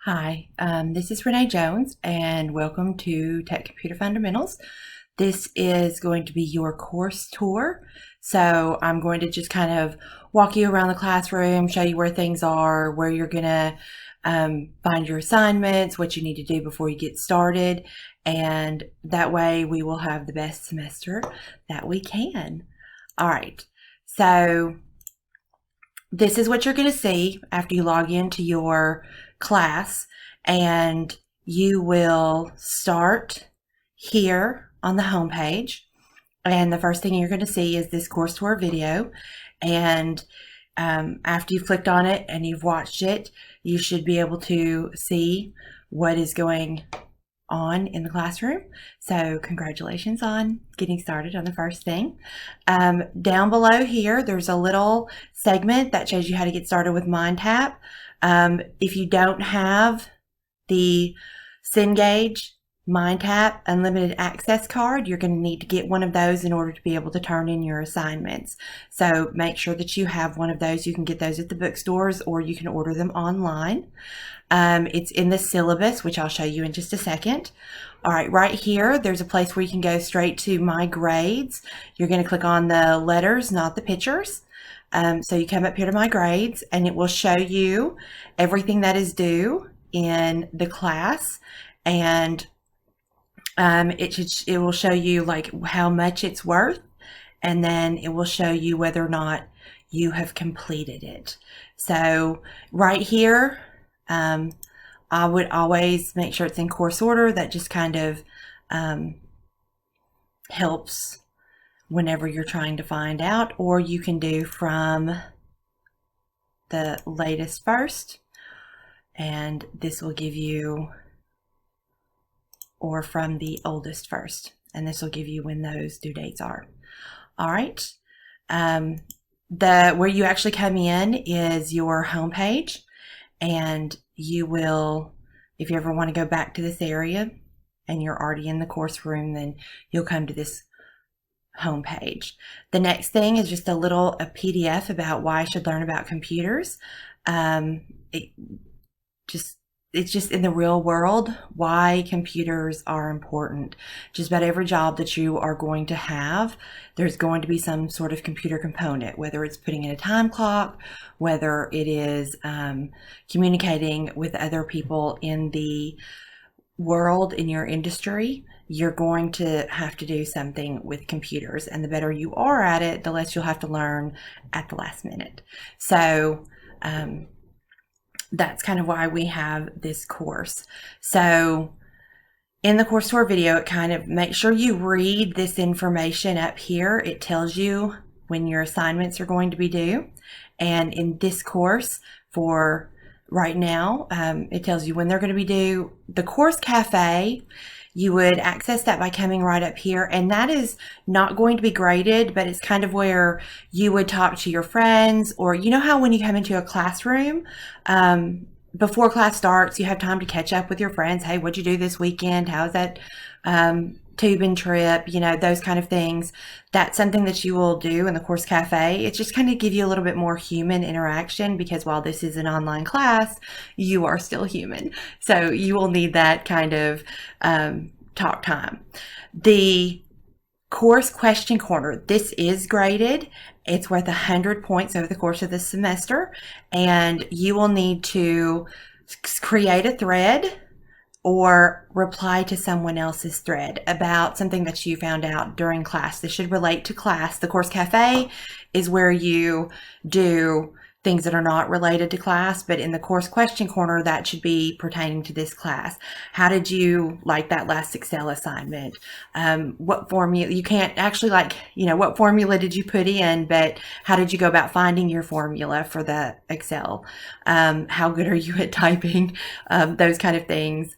Hi, this is Renee Jones, and welcome to Tech Computer Fundamentals. This is going to be your course tour. So I'm going to just kind of walk you around the classroom, show you where things are, where you're going to find your assignments, what you need to do before you get started, and that way we will have the best semester that we can. All right, so this is what you're going to see after you log into your class, and you will start here on the home page, and the first thing you're going to see is this course tour video. And after you've clicked on it and you've watched it, you should be able to see what is going on in the classroom. So congratulations on getting started on the first thing. Down below here, there's a little segment that shows you how to get started with MindTap. If you don't have the Cengage MindTap Unlimited Access card, you're going to need to get one of those in order to be able to turn in your assignments. So make sure that you have one of those. You can get those at the bookstores, or you can order them online. It's in the syllabus, which I'll show you in just a second. All right, right here, there's a place where you can go straight to My Grades. You're going to click on the letters, not the pictures. So you come up here to My Grades, and it will show you everything that is due in the class, and it will show you like how much it's worth, and then it will show you whether or not you have completed it. So right here, I would always make sure it's in course order. That just kind of helps whenever you're trying to find out, or you can do from the latest first, and this will give you, or from the oldest first, and this will give you when those due dates are. All right, where you actually come in is your home page, and you will, if you ever want to go back to this area and you're already in the course room, then you'll come to this home page. The next thing is just a PDF about why I should learn about computers. It's just in the real world why computers are important. Just about every job that you are going to have, there's going to be some sort of computer component, whether it's putting in a time clock, whether it is communicating with other people in the world, in your industry. You're going to have to do something with computers, and the better you are at it, the less you'll have to learn at the last minute. So that's kind of why we have this course. So in the course tour video, it kind of makes sure you read this information up here. It tells you when your assignments are going to be due. And in this course, for right now, it tells you when they're going to be due. The course cafe, you would access that by coming right up here, and that is not going to be graded, but it's kind of where you would talk to your friends, or you know how when you come into a classroom, before class starts, you have time to catch up with your friends. Hey, what'd you do this weekend? How's that tubing trip? You know, those kind of things. That's something that you will do in the course cafe. It's just kind of give you a little bit more human interaction, because while this is an online class, you are still human. So you will need that kind of talk time. The course question corner, this is graded. It's worth 100 points over the course of the semester, and you will need to create a thread or reply to someone else's thread about something that you found out during class. This should relate to class. The course cafe is where you do things that are not related to class, but in the course question corner, that should be pertaining to this class. How did you like that last Excel assignment? What formula, you can't actually what formula did you put in, but how did you go about finding your formula for the Excel? How good are you at typing? Those kind of things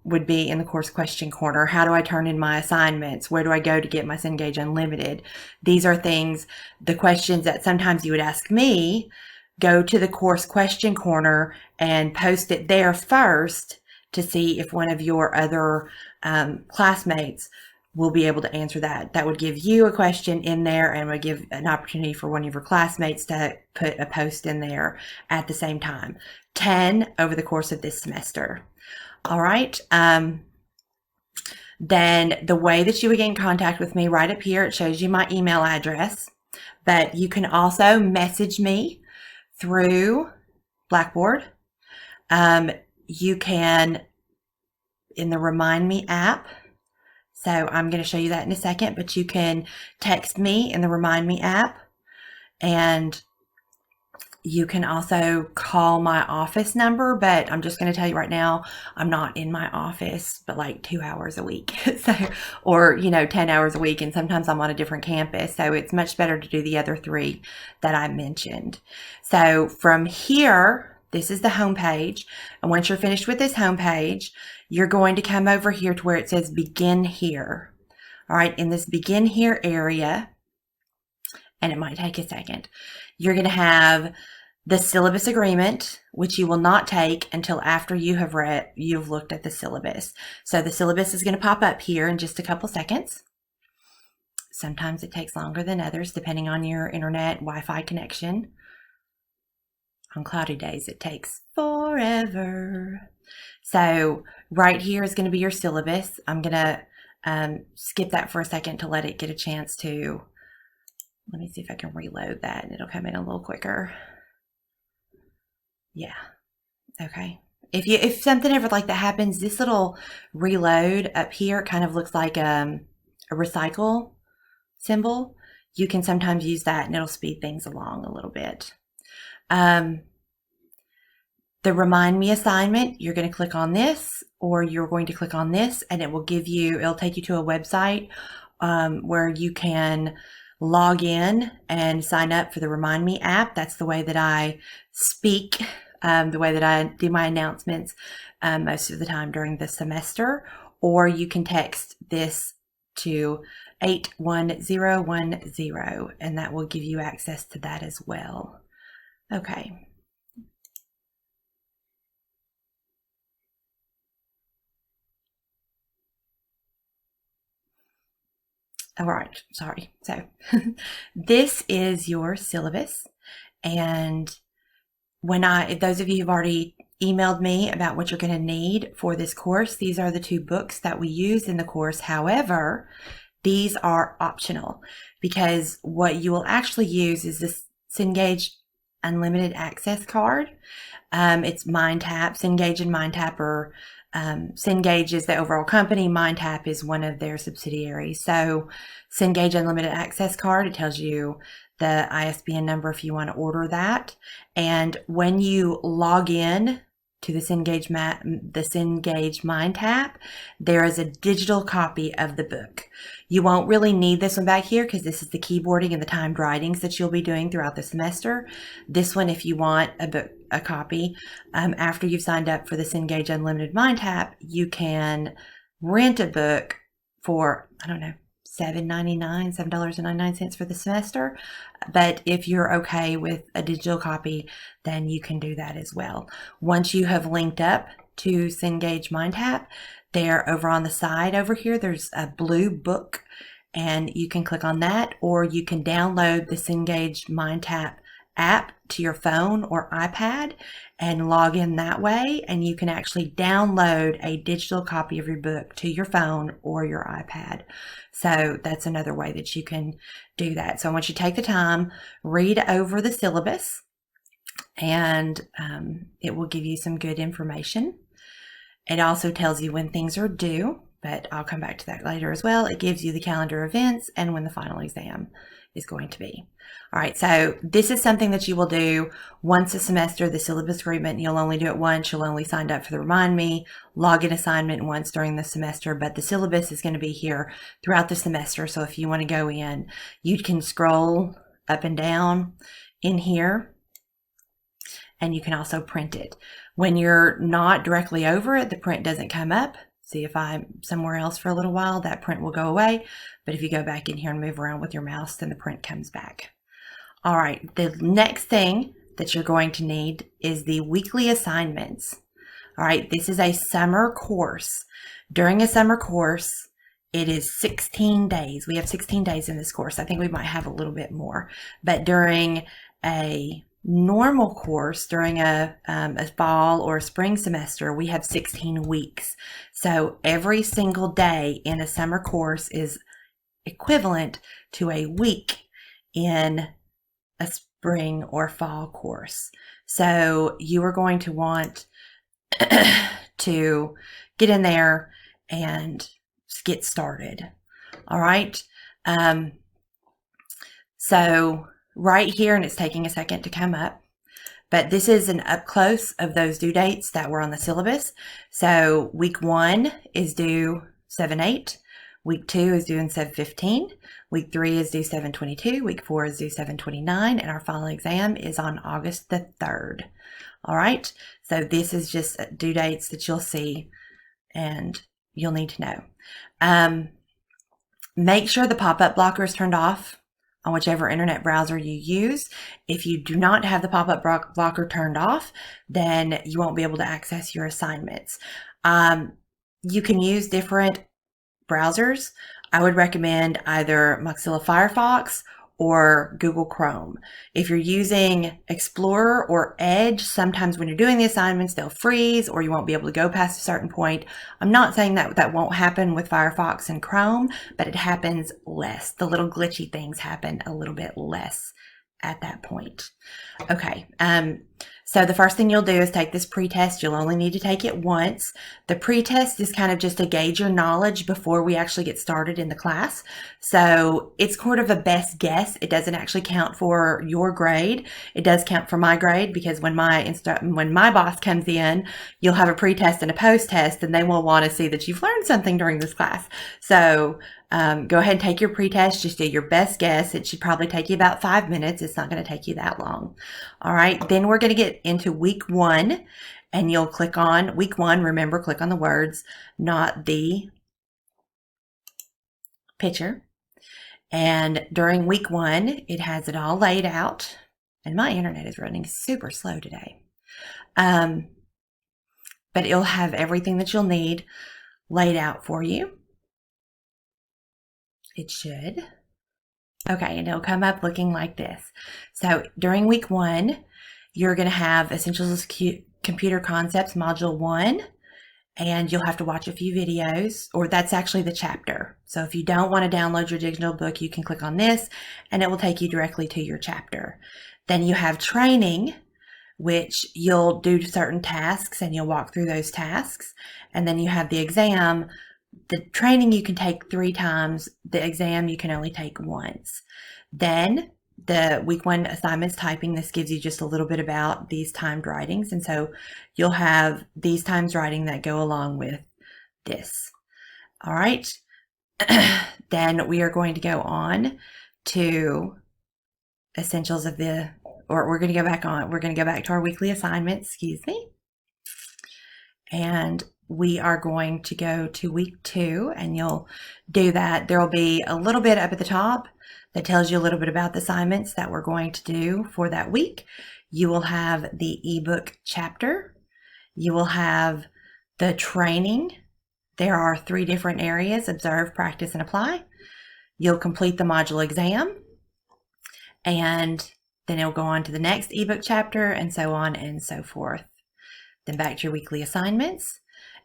would be in the course question corner. How do I turn in my assignments? Where do I go to get my Cengage Unlimited? These are things, the questions that sometimes you would ask me. Go to the course question corner and post it there first to see if one of your other classmates will be able to answer that. That would give you a question in there and would give an opportunity for one of your classmates to put a post in there at the same time. 10 over the course of this semester. All right. Then the way that you would get in contact with me, right up here, it shows you my email address, but you can also message me through Blackboard. You can, in the Remind Me app, so I'm going to show you that in a second, but you can text me in the Remind Me app, and you can also call my office number, but I'm just going to tell you right now, I'm not in my office, but like 2 hours a week, so, or, 10 hours a week. And sometimes I'm on a different campus. So it's much better to do the other 3 that I mentioned. So from here, this is the home page. And once you're finished with this home page, you're going to come over here to where it says Begin Here. All right. In this Begin Here area, and it might take a second, you're going to have the syllabus agreement, which you will not take until after you've looked at the syllabus. So the syllabus is going to pop up here in just a couple seconds. Sometimes it takes longer than others, depending on your internet Wi-Fi connection. On cloudy days, it takes forever. So right here is going to be your syllabus. I'm going to skip that for a second to let it get a chance to, let me see if I can reload that and it'll come in a little quicker. Yeah. Okay. If something ever like that happens, this little reload up here kind of looks like a recycle symbol. You can sometimes use that and it'll speed things along a little bit. The Remind Me assignment, you're going to click on this, or you're going to click on this, and it'll take you to a website where you can log in and sign up for the Remind Me app. That's the way that I speak, the way that I do my announcements most of the time during the semester. Or you can text this to 81010, and that will give you access to that as well. Okay. All right, sorry. So this is your syllabus. And those of you who've already emailed me about what you're going to need for this course, these are the 2 books that we use in the course. However, these are optional because what you will actually use is this Cengage Unlimited Access card. It's MindTap. Cengage and MindTap are Cengage is the overall company. MindTap is one of their subsidiaries. So Cengage Unlimited Access card, it tells you the ISBN number if you want to order that. And when you log in to the Cengage MindTap, there is a digital copy of the book. You won't really need this one back here because this is the keyboarding and the timed writings that you'll be doing throughout the semester. This one, if you want a copy, after you've signed up for the Cengage Unlimited MindTap, you can rent a book for, I don't know, $7.99 for the semester. But if you're okay with a digital copy, then you can do that as well. Once you have linked up to Cengage MindTap, there over on the side over here, there's a blue book, and you can click on that, or you can download the Cengage MindTap app to your phone or iPad and log in that way, and you can actually download a digital copy of your book to your phone or your iPad. So that's another way that you can do that. So I want you to take the time, read over the syllabus, and it will give you some good information. It also tells you when things are due, but I'll come back to that later as well. It gives you the calendar events and when the final exam is going to be. All right, so this is something that you will do once a semester, the syllabus agreement. You'll only do it once. You'll only sign up for the Remind Me login assignment once during the semester, but the syllabus is going to be here throughout the semester. So if you want to go in, you can scroll up and down in here, and you can also print it. When you're not directly over it, the print doesn't come up. See, if I'm somewhere else for a little while, that print will go away. But if you go back in here and move around with your mouse, then the print comes back. All right, the next thing that you're going to need is the weekly assignments. All right, this is a summer course. During a summer course, it is 16 days. We have 16 days in this course. I think we might have a little bit more, but during a normal course, during a fall or spring semester, we have 16 weeks. So every single day in a summer course is equivalent to a week in a spring or fall course. So you are going to want to get in there and get started. All right. So right here, and it's taking a second to come up, but this is an up close of those due dates that were on the syllabus. So week 1 is due 7/8. Week 2 is due in 7/15. Week 3 is due 7/22. Week 4 is due 7/29. And our final exam is on August the 3rd. All right. So this is just due dates that you'll see and you'll need to know. Make sure the pop-up blocker is turned off on whichever internet browser you use. If you do not have the pop-up blocker turned off, then you won't be able to access your assignments. You can use different browsers. I would recommend either Mozilla Firefox or Google Chrome. If you're using Explorer or Edge, sometimes when you're doing the assignments, they'll freeze or you won't be able to go past a certain point. I'm not saying that that won't happen with Firefox and Chrome, but it happens less. The little glitchy things happen a little bit less at that point. Okay, so the first thing you'll do is take this pretest. You'll only need to take it once. The pretest is kind of just to gauge your knowledge before we actually get started in the class. So it's sort of a best guess. It doesn't actually count for your grade. It does count for my grade because when my boss comes in, you'll have a pretest and a post-test, and they will want to see that you've learned something during this class. So go ahead and take your pretest. Just do your best guess. It should probably take you about 5 minutes. It's not going to take you that long. All right. Then we're going to get into week 1, and you'll click on week 1. Remember, click on the words, not the picture. And during week 1, it has it all laid out. And my internet is running super slow today. But it'll have everything that you'll need laid out for you. It should. Okay, and it'll come up looking like this. So during week 1, you're going to have Essentials of Computer Concepts, Module 1, and you'll have to watch a few videos, or that's actually the chapter. So if you don't want to download your digital book, you can click on this, and it will take you directly to your chapter. Then you have training, which you'll do certain tasks, and you'll walk through those tasks. And then you have the exam. The training you can take 3 times. The exam you can only take once. Then the week 1 assignments typing. This gives you just a little bit about these timed writings. And so you'll have these times writing that go along with this. All right. Then we are going to go on to essentials of the, or we're going to go back to our weekly assignments, excuse me. And we are going to go to week 2, and you'll do that. There will be a little bit up at the top that tells you a little bit about the assignments that we're going to do for that week. You will have the ebook chapter. You will have the training. There are 3 different areas: observe, practice, and apply. You'll complete the module exam, and then it'll go on to the next ebook chapter, and so on and so forth. Then back to your weekly assignments,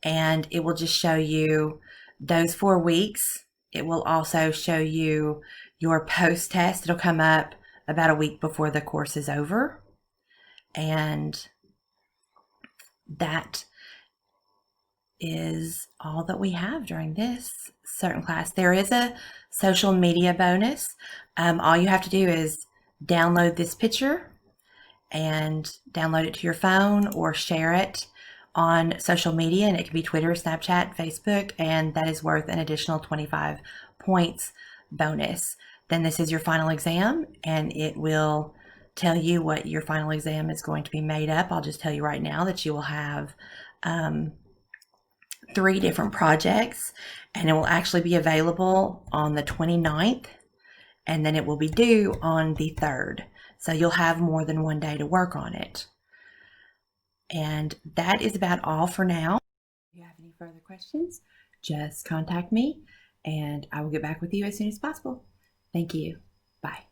and it will just show you those 4 weeks. It will also show you your post-test. It'll come up about a week before the course is over. And that is all that we have during this certain class. There is a social media bonus. All you have to do is download this picture and download it to your phone or share it on social media, and it can be Twitter, Snapchat, Facebook, and that is worth an additional 25 points bonus. Then this is your final exam, and it will tell you what your final exam is going to be made up. I'll just tell you right now that you will have 3 different projects, and it will actually be available on the 29th, and then it will be due on the 3rd. So you'll have more than 1 day to work on it. And that is about all for now. If you have any further questions, just contact me and I will get back with you as soon as possible. Thank you. Bye.